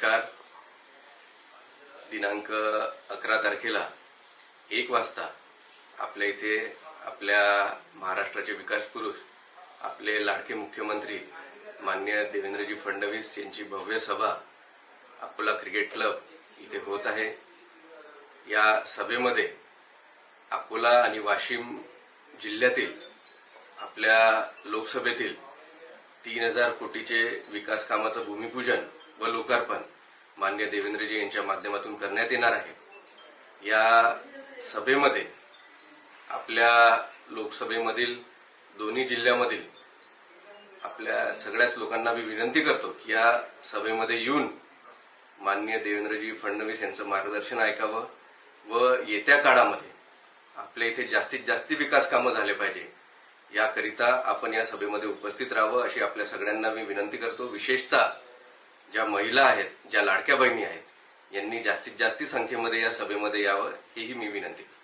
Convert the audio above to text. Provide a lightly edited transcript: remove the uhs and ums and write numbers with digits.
नमस्कार. दिनांक 11 तारखेला 1 वाजता आपल्या इथे आपल्या महाराष्ट्राचे विकास पुरुष आपले लाडके मुख्यमंत्री माननीय देवेंद्रजी फडणवीस यांची भव्य सभा अकोला क्रिकेट क्लब इथे होत आहे. या सभेमध्ये अकोला आणि वाशिम जिल्ह्यातील आपल्या लोकसभेतील 3000 कोटीचे विकास कामाचं भूमिपूजन व लोकार्पण माननीय देवेंद्रजी यांच्या माध्यमातून करण्यात येणार आहे. या सभेमध्ये आपल्या लोकसभेमधील दोन्ही जिल्ह्यामधील आपल्या सगळ्याच लोकांना मी विनंती करतो की या सभेमध्ये येऊन माननीय देवेंद्रजी फडणवीस यांचं मार्गदर्शन ऐकावं व येत्या काळामध्ये आपल्या इथे जास्तीत जास्त विकास कामं झाले पाहिजे याकरिता आपण या सभेमध्ये उपस्थित राहावं अशी आपल्या सगळ्यांना मी विनंती करतो. विशेषतः ज्या महिला आहेत, ज्या लाडक्या बहिणी आहेत, यांनी जास्तीत जास्त संख्येमध्ये या सभेमध्ये यावं हीही मी विनंती करतो.